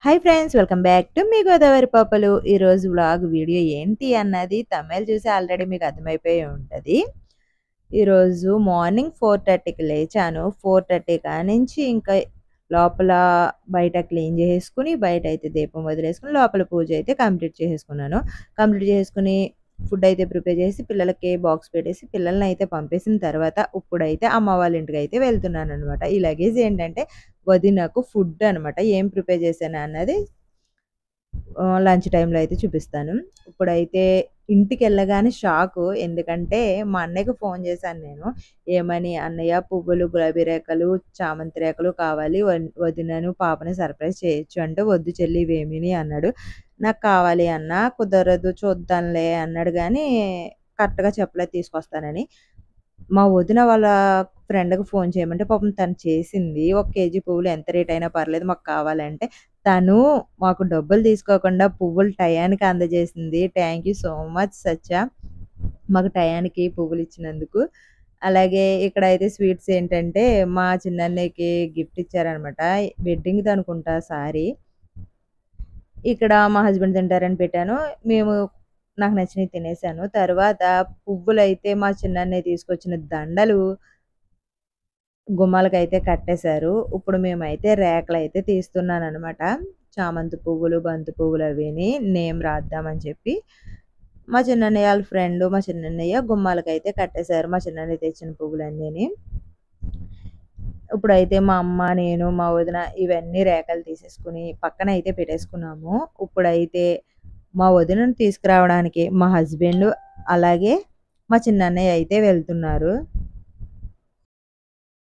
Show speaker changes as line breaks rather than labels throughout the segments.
Hi friends, welcome back to మీ గోదావరి పాపలు. ఈరోజు వ్లాగ్ వీడియో ఏంటి అన్నది తమిళ్ చూసి ఆల్రెడీ మీకు అర్థమైపోయి ఉంటుంది. ఈరోజు మార్నింగ్ 4:30కి లేచాను. 4:30 కానించి ఇంకా లోపల బయట క్లీన్ చేసుకుని, బయట అయితే దీపం వదిలేసుకుని, లోపల పూజ అయితే కంప్లీట్ చేసుకున్నాను. కంప్లీట్ చేసుకుని ఫుడ్ అయితే ప్రిపేర్ చేసి పిల్లలకి బాక్స్ పెట్టేసి పిల్లల్ని అయితే పంపేసిన తర్వాత ఇప్పుడైతే అమ్మ వాళ్ళ ఇంటికి అయితే వెళ్తున్నాను అనమాట. ఈ లగేజ్ ఏంటంటే వదినకు ఫుడ్ అనమాట. ఏం ప్రిపేర్ చేశాను అన్నది లంచ్ టైంలో అయితే చూపిస్తాను. ఇప్పుడైతే ఇంటికెళ్ళగానే షాకు. ఎందుకంటే మా అన్నయ్యకి ఫోన్ చేశాను నేను. ఏమని, అన్నయ్య పువ్వులు, గులాబీ రేఖలు, చామంతి రేఖలు కావాలి, వదినను పాపని సర్ప్రైజ్ చేయొచ్చు అంటే, వద్దు చెల్లి ఇవేమిని అన్నాడు. నాకు కావాలి అన్న, కుదరదు చూద్దాంలే అన్నాడు. కానీ కరెక్ట్గా చెప్పలేదు తీసుకొస్తానని. మా వదిన వాళ్ళ ఫ్రెండ్‌కి ఫోన్ చేయమంటే పాపం తను చేసింది. 1 కేజీ పువ్వులు ఎంత రేట్ అయినా పర్లేదు మాకు కావాలంటే, తను మాకు డబ్బులు తీసుకోకుండా పువ్వులు టయానికి అందజేసింది. థ్యాంక్ యూ సో మచ్ సత్య. మాకు టయానికి పువ్వులు ఇచ్చినందుకు. అలాగే ఇక్కడైతే స్వీట్స్ ఏంటంటే మా చిన్నన్నయ్యకి గిఫ్ట్ ఇచ్చారనమాట. వెడ్డింగ్‌ది అనుకుంటా సారీ. ఇక్కడ మా హస్బెండ్ తింటారని పెట్టాను. నాకు నచ్చినవి తినేసాను. తర్వాత పువ్వులైతే మా చిన్నన్నయ్య తీసుకొచ్చిన దండలు గుమ్మాలకైతే కట్టేశారు. ఇప్పుడు మేమైతే రేకులైతే తీస్తున్నాననమాట. చామంతి పువ్వులు, బంతి పువ్వులు అవిని నేమ్ రాద్దామని చెప్పి మా చిన్నన్నయ్య వాళ్ళ ఫ్రెండ్ మా చిన్నన్నయ్య గుమ్మాలకైతే కట్టేశారు మా చిన్నన్నయ్య తెచ్చిన పువ్వులన్నీని. ఇప్పుడైతే మా అమ్మ, నేను, మా వదిన ఇవన్నీ రేఖలు తీసేసుకుని పక్కన అయితే పెట్టేసుకున్నాము. ఇప్పుడైతే మా వదినను తీసుకురావడానికి మా హస్బెండ్ అలాగే మా చిన్నన్నయ్య అయితే వెళ్తున్నారు.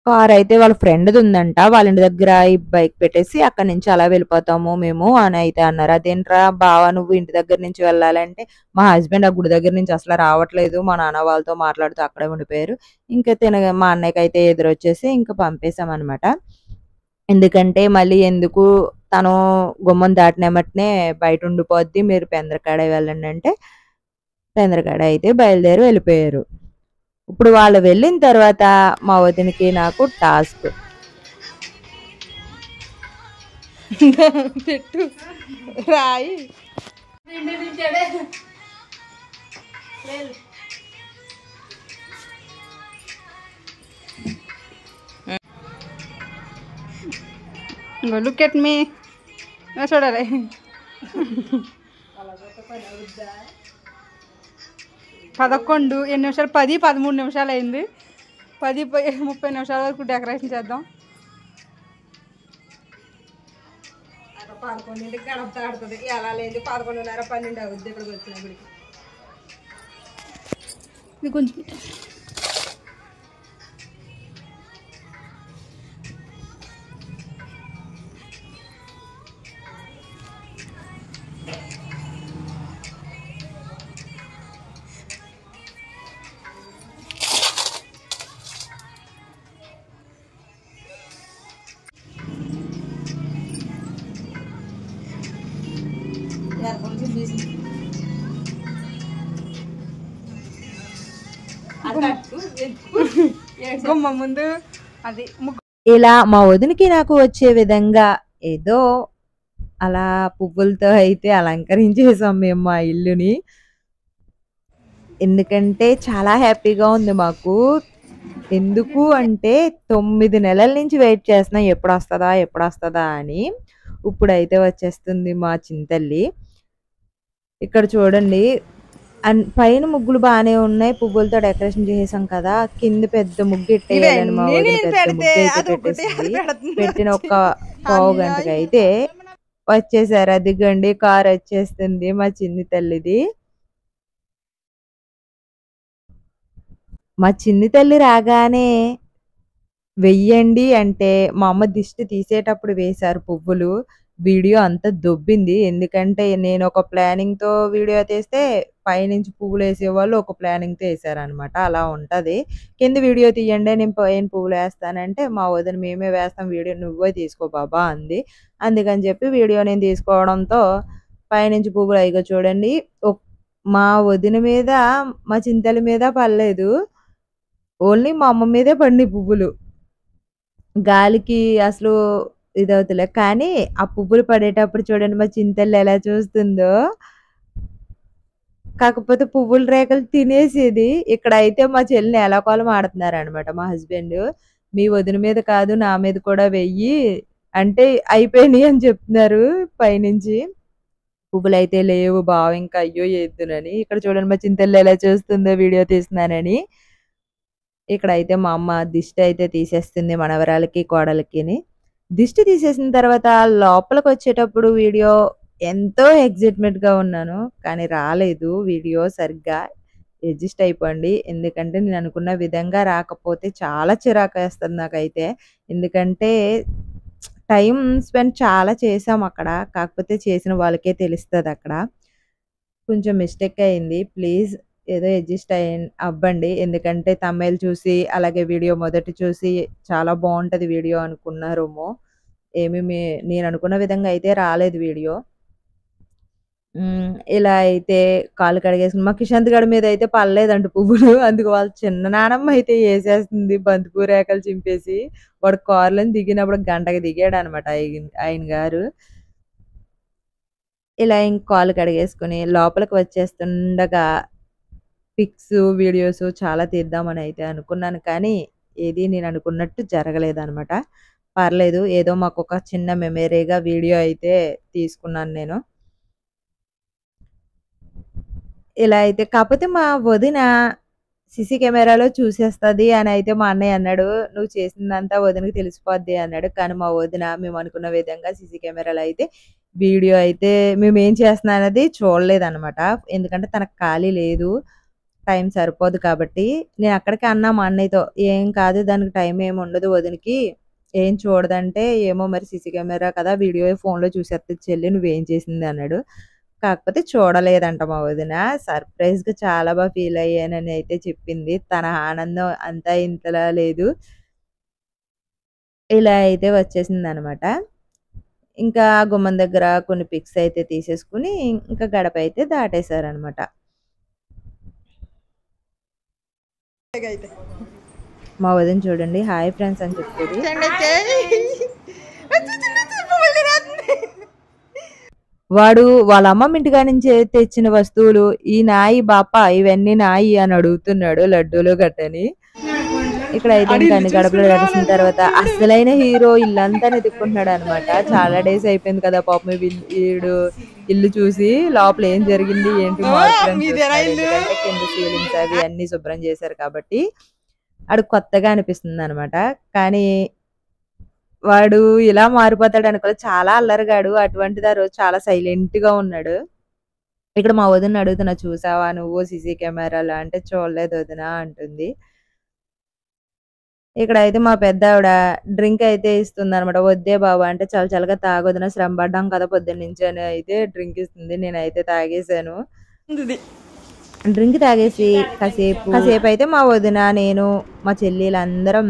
కార్ అయితే వాళ్ళ ఫ్రెండ్‌ది ఉందంట. వాళ్ళ ఇంటి దగ్గర ఈ బైక్ పెట్టేసి అక్కడి నుంచి అలా వెళ్ళిపోతాము మేము అని అయితే అన్నారు. అదేంట్రా బావ నువ్వు ఇంటి దగ్గర నుంచి వెళ్ళాలంటే, మా హస్బెండ్ ఆ గుడి దగ్గర నుంచి అసలు రావట్లేదు. మా నాన్న వాళ్ళతో మాట్లాడుతూ అక్కడే ఉండిపోయారు. ఇంకా మా అన్నయ్యకైతే ఎదురొచ్చేసి ఇంకా పంపేసామనమాట. ఎందుకంటే మళ్ళీ ఎందుకు, తను గుమ్మం దాటినెమ్మటనే బయట ఉండిపోద్ది, మీరు పెందరకాడ వెళ్ళండి అంటే పెందరకాడ అయితే బయలుదేరి వెళ్ళిపోయారు. ఇప్పుడు వాళ్ళు వెళ్ళిన తర్వాత మా వదినకి నాకు టాస్క్.
పెట్టు రాయి లుక్ ఎట్ మీ చూడాలి. 11 ఎన్ని నిమిషాలు, 10-13 నిమిషాలు అయింది. 10-30 నిమిషాల వరకు డెకరేషన్ చేద్దాం. 11ంటికి గడప దాడుతుంది. ఎలా లేదు 11:30, 12 అవుద్ది ఇక్కడికి వచ్చినప్పటికి. ఇది కొంచెం గుమ్మ ముందు అది
ఇలా మా వదినకి నాకు వచ్చే విధంగా ఏదో అలా పువ్వులతో అయితే అలంకరించేసాం మేము మా ఇల్లుని. ఎందుకంటే చాలా హ్యాపీగా ఉంది మాకు. ఎందుకు అంటే 9 నెలల నుంచి వెయిట్ చేస్తున్నాం ఎప్పుడొస్తుందా అని. ఇప్పుడైతే వచ్చేస్తుంది మా చింతల్లి. ఇక్కడ చూడండి, పైన ముగ్గులు బాగానే ఉన్నాయి, పువ్వులతో డెకరేషన్ చేసాం కదా. కింద పెద్ద ముగ్గు ఎట్టేయాలని మా వదిన పెద్ద ముగ్గు అయితే పెట్టేసింది. పెట్టిన ఒక పావు గంటకి అయితే వచ్చేసారు. అదిగండి కారు వచ్చేస్తుంది మా చిన్ని తల్లిది. మా చిన్ని తల్లి రాగానే వెయ్యండి అంటే మా అమ్మ దిష్టి తీసేటప్పుడు వేశారు పువ్వులు. వీడియో అంతా దొబ్బింది. ఎందుకంటే నేను ఒక ప్లానింగ్‌తో వీడియో తీస్తే పైనుంచి పువ్వులేసేవాళ్ళు ఒక ప్లానింగ్‌తో ఏసారనమాట. అలా ఉంటది. కింద వీడియో తీయండి నేను పైన పువ్వులేస్తానంటే మా వదిన మేమే వేస్తాం వీడియో నువ్వే తీసుకో బాబా అంది. అందుకని చెప్పి వీడియో నేను తీసుకోవడంతో పైనుంచి పువ్వులు అయ్యిగో చూడండి. మా వదిన మీద, మా చింతల మీద పడలేదు. ఓన్లీ మా అమ్మ మీదే పడినాయి పువ్వులు. గాలికి అసలు ఇదవుతలే. కానీ ఆ పువ్వులు పడేటప్పుడు చూడండి మా చింతల్లి ఎలా చూస్తుందో. కాకపోతే పువ్వుల రేకలు తినేసేది. ఇక్కడైతే మా చెల్లిని ఎలాకోలం ఆడుతున్నారనమాట మా హస్బెండ్. "మీ వదిన మీద కాదు నా మీద కూడా వెయ్యి" అంటే అయిపోయినియి అని చెప్తున్నారు పైనుంచి. పువ్వులైతే లేవు బావ ఇంకా అయ్యో! ఎద్దునని. ఇక్కడ చూడండి మా చింతల్లి ఎలా చూస్తుందో వీడియో తీస్తున్నానని. ఇక్కడైతే మా అమ్మ దిష్టయితే తీసేస్తుంది మనవరాలకి, కోడలికిని. దిష్టి తీసేసిన తర్వాత లోపలికొచ్చేటప్పుడు వీడియో ఎంతో ఎక్సైట్‌మెంట్‌గా ఉన్నాను. కానీ రాలేదు వీడియో సరిగ్గా. అడ్జస్ట్ అయిపోండి. ఎందుకంటే నేను అనుకున్న విధంగా రాకపోతే చాలా చిరాకేస్తది నాకైతే. ఎందుకంటే టైమ్ స్పెండ్ చాలా చేశామక్కడ. కాకపోతే చేసిన వాళ్ళకే తెలుస్తదక్కడ. కొంచెం మిస్టేక్ అయింది. ప్లీజ్ ఏదో అడ్జస్ట్ అవ్వండి. ఎందుకంటే థంబ్‌నెయిల్ చూసి, అలాగే వీడియో మొదట చూసి చాలా బావుంటది వీడియో అనుకున్నారేమో. ఏమి నేననుకున్న విధంగా అయితే రాలేదు వీడియో. ఇలా అయితే కాళ్ళు కడిగేసుకొని మా కిషాంత్ గాడి మీదయితే పడలేదంట పువ్వులు. అందుకు వాళ్ళ చిన్న నానమ్మ అయితే ఏసేస్తుంది బంతిపూ రేకలు చింపేసి. వాడు కారులోని దిగినప్పుడు గంటకి దిగాడనమాట ఆయన గారు. ఇలా ఇంక కాళ్ళు కడిగేసుకొని లోపలికి వచ్చేస్తుండగా పిక్స్, వీడియోస్ చాలా తీద్దామని అయితే అనుకున్నాను. కానీ ఏది నేను అనుకున్నట్టు జరగలేదనమాట. పర్లేదు ఏదో మాకొక చిన్న మెమరీగా వీడియో అయితే తీసుకున్నాను నేను. ఇలా అయితే కాపోతే మా వదిన సీసీ కెమెరాలో చూసేస్తది అని అయితే మా అన్నయ్య అన్నాడు. "నువ్వు చేసిందంతా వదినకి తెలిసిపోద్ది" అన్నాడు. కానీ మా వదిన మేము అనుకున్న విధంగా సీసీ కెమెరాలో అయితే వీడియో అయితే మేమేం చేస్తున్నాం అనేది చూడలేదనమాట. ఎందుకంటే తనకు ఖాళీ లేదు. టైం సరిపోదు కాబట్టి. నేను అక్కడికే అన్నా మా అన్నయ్యతో, "ఏం కాదు దానికి టైం ఏమి ఉండదు వదినకి. ఏం చూడదంటే, ఏమో మరి సీసీ కెమెరా కదా! వీడియో ఫోన్‌లో చూసేత్తది చెల్లి నువ్వేం చేసింది" అన్నాడు. కాకపోతే చూడలేదంట మా వదిన. సర్ప్రైజ్‌గా చాలా ఫీల్ అయ్యానని అయితే చెప్పింది. తన ఆనందం అంతా ఇంతలా లేదు. ఇలా అయితే వచ్చేసిందనమాట. ఇంకా గుమ్మం దగ్గర కొన్ని పిక్స్ అయితే తీసేసుకొని, ఇంకా గడప అయితే దాటేసారనమాట. మా వదిన చూడండి హాయ్ ఫ్రెండ్స్ అని చెప్తది. వాడు వాళ్ళ అమ్మమ్మ ఇంటికాడ నుంచి తెచ్చిన వస్తువులు ఈ నాయి బాప ఇవన్నీ నాయి అని అడుగుతున్నాడు లడ్డూలు గట్టని. ఇక్కడ అయితే ఇంకా అన్ని గడపలు గడిచిన తర్వాత అసలైన హీరో ఇల్లంతా ఎత్తుక్కుంటున్నాడు అనమాట. చాలా డేస్ అయిపోయింది కదా పాపం వీడు ఇల్లు చూసి లోపల ఏం జరిగింది ఏంటి ఎందుకంటే కింద సీలింగ్స్ అవి అన్ని శుభ్రం చేశారు కాబట్టి ఆడు కొత్తగా అనిపిస్తుంది అనమాట. కానీ వాడు ఇలా మారిపోతాడు అనుకోలేదు. చాలా అల్లరిగాడు. అటువంటిది ఆ రోజు చాలా సైలెంట్ గా ఉన్నాడు. ఇక్కడ మా వదిన అడుగుతున్నా చూసావా నువ్వు సీసీ కెమెరాలో అంటే చూడలేదు వదిన అంటుంది. ఇక్కడ అయితే మా పెద్ద ఆవిడ డ్రింక్ అయితే ఇస్తుంది అనమాట. వద్దే బాబు అంటే చాలా చల్లగా తాగొదిన శ్రమ పడ్డాం కదా పొద్దున్న నుంచి అని అయితే డ్రింక్ ఇస్తుంది. నేనైతే తాగేసాను. డ్రింక్ తాగేసి కాసేపు అయితే మా వదిన నేను మా చెల్లెలందరం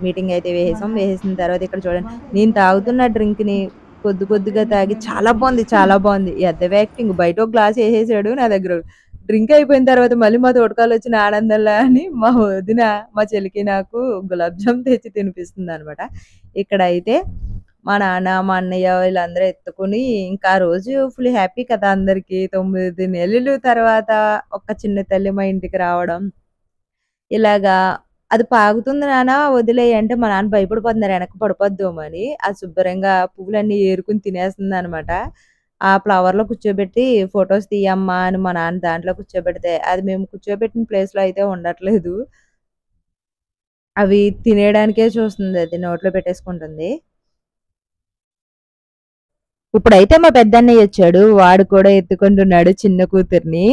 మీటింగ్ అయితే వేసేసిన తర్వాత ఇక్కడ చూడండి నేను తాగుతున్న డ్రింక్ ని కొద్దిగా తాగి చాలా బాగుంది ఎద్దవ యాక్టింగ్. బయట ఒక గ్లాస్ వేసేసాడు నా దగ్గర. డ్రింక్ అయిపోయిన తర్వాత మళ్ళీ మా తోటకాలు వచ్చిన ఆనందంలా అని మా వదిన మా చెల్లికి నాకు గులాబ్ జామ్ తెచ్చి తినిపిస్తుంది అనమాట. ఇక్కడ అయితే మా నాన్న మా అన్నయ్య వీళ్ళందరూ ఎత్తుకుని ఇంకా ఆ రోజు ఫుల్ హ్యాపీ కదా అందరికి. 9 నెలలు తర్వాత ఒక చిన్న తల్లి మా ఇంటికి రావడం. ఇలాగా అది పాగుతుంది నాన్న వదిలేయి అంటే మా నాన్న భయపడిపోతున్నారు వెనక్కి పడిపోద్దామని. అది శుభ్రంగా పువ్వులన్నీ ఏరుకుని తినేస్తుంది అనమాట. ఆ ఫ్లవర్ లో కూర్చోబెట్టి ఫొటోస్ తీయమ్మా అని మా నాన్న దాంట్లో కూర్చోబెడితే అది మేము కూర్చోబెట్టిన ప్లేస్ లో అయితే ఉండట్లేదు. అవి తినేయడానికే చూస్తుంది. అది నోట్లో పెట్టేసుకుంటుంది. ఇప్పుడైతే మా పెద్దన్నయ్య వచ్చాడు. వాడు కూడా ఎత్తుకుంటున్నాడు చిన్న కూతుర్ని.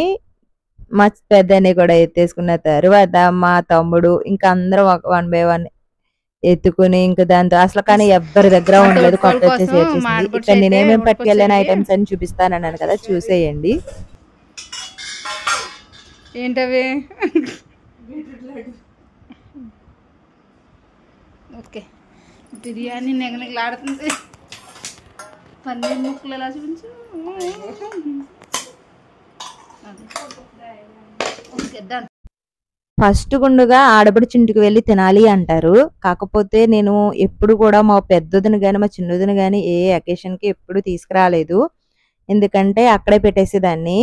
మా పెద్దన్నయ్య కూడా ఎత్తేసుకున్న తర్వాత మా తమ్ముడు ఇంకా అందరం వన్ బై వన్ ఎత్తుకుని ఇంకా దాంతో అసలు కానీ ఎవ్వరి దగ్గర ఉండలేదు. కొత్త వచ్చేసి వచ్చేసింది. ఇక్కడ నేనేమేమి పట్టుకెళ్ళిన ఐటమ్స్ అని చూపిస్తానన్నాను కదా చూసేయండి.
ఏంటవి? ఓకే బిర్యానీ నెగనెగలాడుతుంది. పన్నీర్ ముక్కలు ఎలా చూపించు. Okay done.
ఫస్ట్ గుండుగా ఆడపడుచింటికి వెళ్ళి తినాలి అంటారు. కాకపోతే నేను ఎప్పుడు కూడా మా పెద్దొదిన గాని, మా చిన్నొదిన గాని ఏ అకేషన్‌కి ఎప్పుడు తీసుకురాలేదు. ఎందుకంటే అక్కడే పెట్టేసేదాన్ని.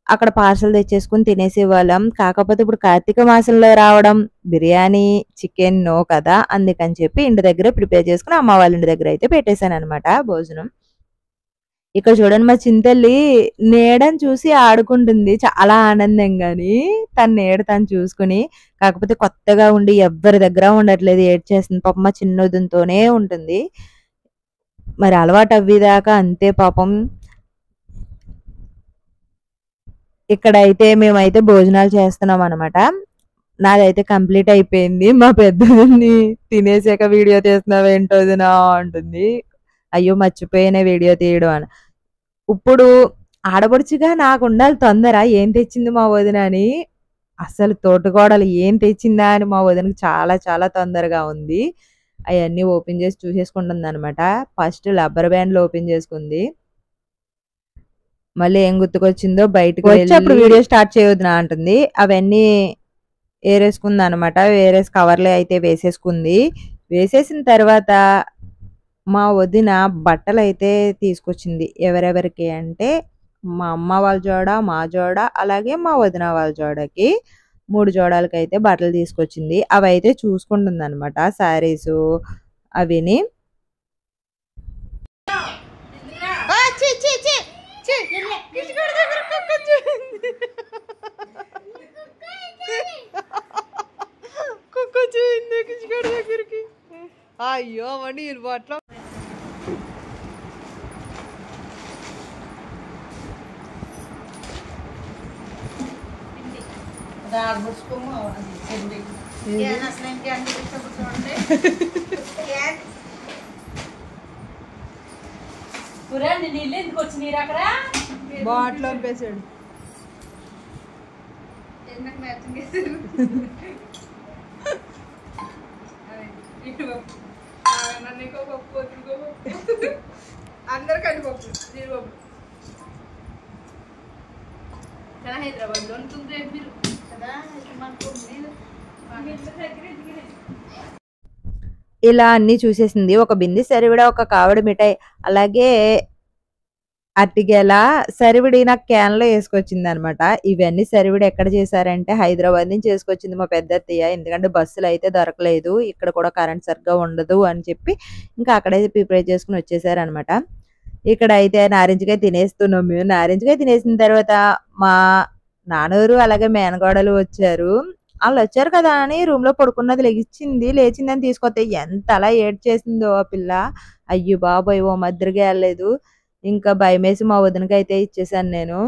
అక్కడ పార్సెల్ తెచ్చేసుకొని తినేసేవాళ్ళం. కాకపోతే ఇప్పుడు కార్తీక మాసంలో రావడం బిర్యానీ, చికెన్ నో కదా! అందుకని చెప్పి ఇంటి దగ్గరే ప్రిపేర్ చేసుకొని అమ్మ వాళ్ళ ఇంటి దగ్గర అయితే పెట్టేసాననమాట భోజనం. ఇక్కడ చూడండి మా చింతల్లి నీడని చూసి ఆడుకుంటుంది చాలా ఆనందంగాని. తన నీడ తను చూసుకొని. కాకపోతే కొత్తగా ఉండి ఎవ్వరి దగ్గర ఉండట్లేదు. ఏడ్చేస్తుంది. పాపం మా చిన్నొదినతోనే ఉంటుంది. మరి అలవాటు అవ్వేదాకా అంతే పాపం. ఇక్కడైతే మేమైతే భోజనాలు చేస్తున్నామనమాట. నాదైతే కంప్లీట్ అయిపోయింది. మా పెద్దొదిన్ని తినేసాక వీడియో తీస్తున్నావేంటి వదినా అంటుంది. అయ్యో! మర్చిపోయానే వీడియో తీయడం అని. ఇప్పుడు ఆడపడుచుగా నాకుండాలి తొందర ఏం తెచ్చింది మా వదిన అని. అసలు తోటికోడలు ఏం తెచ్చిందా అని మా వదినకి చాలా చాలా తొందరగా ఉంది. అయన్నీ ఓపెన్ చేసి చూసేసుకుంటుందనమాట. ఫస్ట్ రబ్బర్ బ్యాండ్‌లు ఓపెన్ చేసుకుంది. మళ్ళీ ఏం గుర్తుకొచ్చిందో బయటకి వచ్చి అప్పుడు వీడియో స్టార్ట్ చేయొద్దునా అంటుంది. అవన్నీ ఏరేసుకుందనమాట. వేరేసి కవర్‌లో అయితే వేసేసుకుంది. వేసేసిన తర్వాత మా వదిన బట్టలైతే తీసుకొచ్చింది. ఎవరెవరికి అంటే మా అమ్మ వాళ్ళ జోడ, మా జోడ, అలాగే మా వదిన వాళ్ళ జోడకి 3 జోడాలకైతే బట్టలు తీసుకొచ్చింది. అవైతే చూసుకుంటుందనమాట శారీసు అవిని.
అయ్యో అవన్నీ బట్టలు బాటిల్ పంపేసాడు. అందరికండి పప్పు జీడిపప్పు హైదరాబాద్ లో ఉంటుంది మీరు కదా.
ఇలా అన్ని చూసేసింది. ఒక బింది సరివిడ, ఒక కావడి మిఠాయి, అలాగే అరటిగెల, సరివిడి నాకు క్యాన్‌లో ఏసుకొచ్చిందనమాట. ఇవన్నీ సరివిడి ఎక్కడ చేశారంటే హైదరాబాద్ నుంచి ఏసుకొచ్చింది మా పెద్దత్తయ్య. ఎందుకంటే బస్సులయితే దొరకలేదు. ఇక్కడ కూడా కరెంట్ సరిగ్గా ఉండదు అని చెప్పి ఇంకా అక్కడే ప్రిపేర్ చేసుకొని వచ్చేసారనమాట. ఇక్కడైతే నారింజకాయ తినేస్తున్నాం మేము. నారింజకాయ తినేసిన తర్వాత మా నాన్నోరు అలాగే మేనకోడలు వచ్చారు. ఆళ్ళొచ్చారు కదా అని రూమ్‌లో పడుకున్నది లెగిచింది. లేచిందని తీసుకొస్తే ఎంతలా ఏడ్చేసిందో ఆ పిల్ల. అయ్య బాబోయ్! ఓ మాదిరిగా ఎళ్ళలేదు. ఇంకా భయమేసి మా వదినకైతే ఇచ్చేసాను నేను.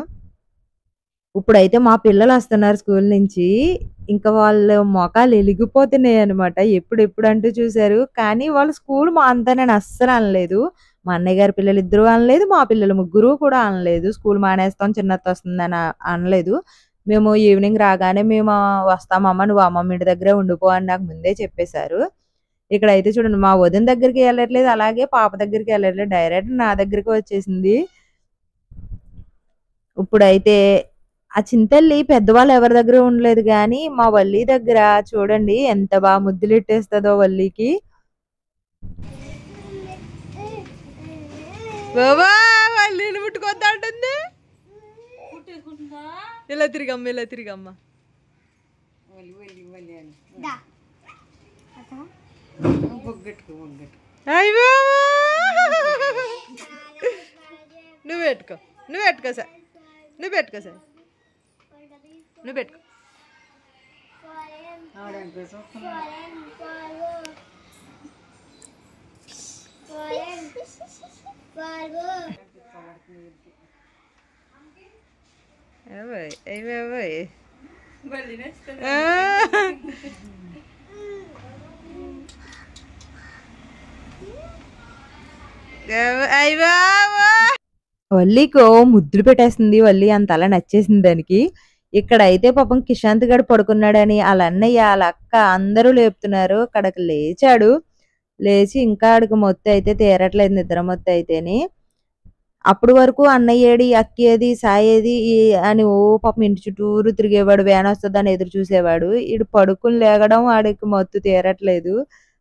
ఇప్పుడైతే మా పిల్లలొస్తున్నారు స్కూల్ నుంచి. ఇంకా వాళ్ళ మొఖాలు ఎలిగిపోతున్నాయనమాట. ఎప్పుడెప్పుడు అంటూ చూసారు. కానీ వాళ్ళు స్కూల్ మానుతానని అస్సలు అనలేదు. మా అన్నయ్య గారి పిల్లలిద్దరూ అనలేదు. మా పిల్లలు ముగ్గురు కూడా అనలేదు. స్కూల్ మానేస్తాం చిన్నత్త వస్తుందని అనలేదు. మేము ఈవినింగ్ రాగానే మేము వస్తామమ్మ నువ్వు అమ్మమ్మ ఇంటి దగ్గరే ఉండిపో అని నాకు ముందే చెప్పేశారు. ఇక్కడైతే చూడండి మా వదిన దగ్గరికి వెళ్ళట్లేదు. అలాగే పాప దగ్గరికి వెళ్ళట్లేదు. డైరెక్ట్ నా దగ్గరికి వచ్చేసింది. ఇప్పుడైతే ఆ చింతల్లి పెద్దవాళ్ళు ఎవరి దగ్గర ఉండలేదు గానీ మా వల్లి దగ్గర చూడండి ఎంత బాగా ముద్దులెట్టేస్తుందో వల్లికి.
బాబా వాళ్ళు ముట్టుకోద్దా అంటుంది. ఇలా తిరిగమ్మ ఇలా తిరిగమ్మ. నువ్వు పెట్టుకో నువ్వు పెట్టుకో సార్ నువ్వు పెట్టుకో సార్ నువ్వు పెట్టుకో.
వల్లికో ముద్దులు పెట్టేస్తుంది. వల్లి అంత అలా నచ్చేసింది దానికి. ఇక్కడైతే పాపం కిషాంత్ గడు పడుకున్నాడని వాళ్ళ అన్నయ్య వాళ్ళ అక్క అందరూ లేపుతున్నారు. అక్కడికి లేచాడు. లేచి ఇంకా ఆడికి మొత్తం అయితే తీరట్లేదు నిద్ర మొత్తం అయితేని. అప్పటి వరకు అన్నయ్య ఏడి, అక్క ఏది, సాయి ఏది అని ఓ పాపం ఇంటి చుట్టూరు తిరిగేవాడు. వ్యాన్ వస్తదని ఎదురు చూసేవాడు. ఈడు పడుకుని లేగడం వాడికి మత్తు తీరట్లేదు.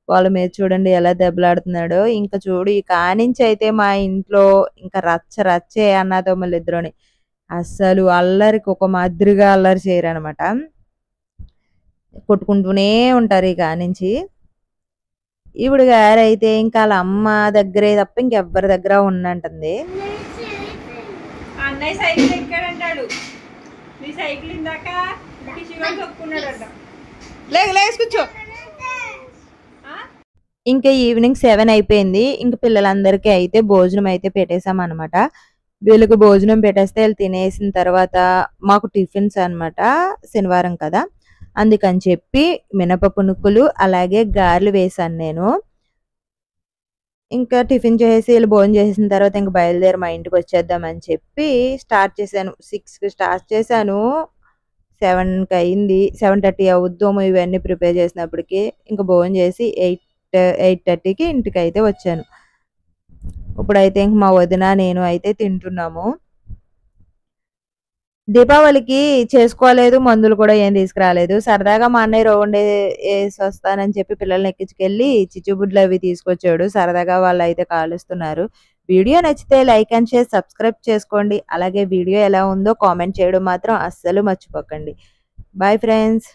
వాళ్ళ మీద చూడండి ఎలా దెబ్బలాడుతున్నాడో. ఇంక చూడు ఇక కానించి అయితే మా ఇంట్లో ఇంకా రచ్చ రచ్చే అన్నాతమ్ములిద్దరూని. అస్సలు అల్లరికి ఒక మాదిరిగా అల్లరి చేయరనమాట. కొట్టుకుంటూనే ఉంటారు ఇక కానించి. ఈవిడ గారైతే ఇంకా వాళ్ళ అమ్మ దగ్గరే తప్ప ఇంకెవ్వరి దగ్గర ఉన్నంటుంది.
అన్నయ్య సైకిల్ ఎక్కాడంటాడు. నీ సైకిల్ ఇందాక తొక్కున్నాడంట. లేక కూర్చో.
ఇంకా ఈవినింగ్ 7 అయిపోయింది. ఇంక పిల్లలందరికీ అయితే భోజనం అయితే పెట్టేసాం అనమాట. వీళ్ళకి భోజనం పెట్టేస్తే వీళ్ళు తినేసిన తర్వాత మాకు టిఫిన్స్ అనమాట. శనివారం కదా, అందుకని చెప్పి మినపప్పు నుక్కులు అలాగే గారెలు వేసాను నేను. ఇంకా టిఫిన్ చేసి వీళ్ళు భోజనం చేసిన తర్వాత ఇంక బయలుదేరి మా ఇంటికి వచ్చేద్దామని చెప్పి స్టార్ట్ చేశాను. 6కి స్టార్ట్ చేశాను. 7కి అయింది. 7:30 అవుద్దాము ఇవన్నీ ప్రిపేర్ చేసినప్పటికి. ఇంకా భోజనం చేసి 8:30కి ఇంటికి అయితే వచ్చాను. ఇప్పుడైతే ఇంక మా వదిన నేను అయితే తింటున్నాము. దీపావళికి చేసుకోలేదు, మందులు కూడా ఏం తీసుకురాలేదు. సరదాగా మా అన్నయ్య రౌండ్ వేసి వస్తానని చెప్పి పిల్లల్ని ఎక్కించుకెళ్ళి చిచ్చుబుడ్లు అవి తీసుకొచ్చాడు. సరదాగా వాళ్ళు అయితే కాలుస్తున్నారు. వీడియో నచ్చితే లైక్ అండ్ షేర్, సబ్స్క్రైబ్ చేసుకోండి. అలాగే వీడియో ఎలా ఉందో కామెంట్ చేయడం మాత్రం అస్సలు మర్చిపోకండి. Boy friends.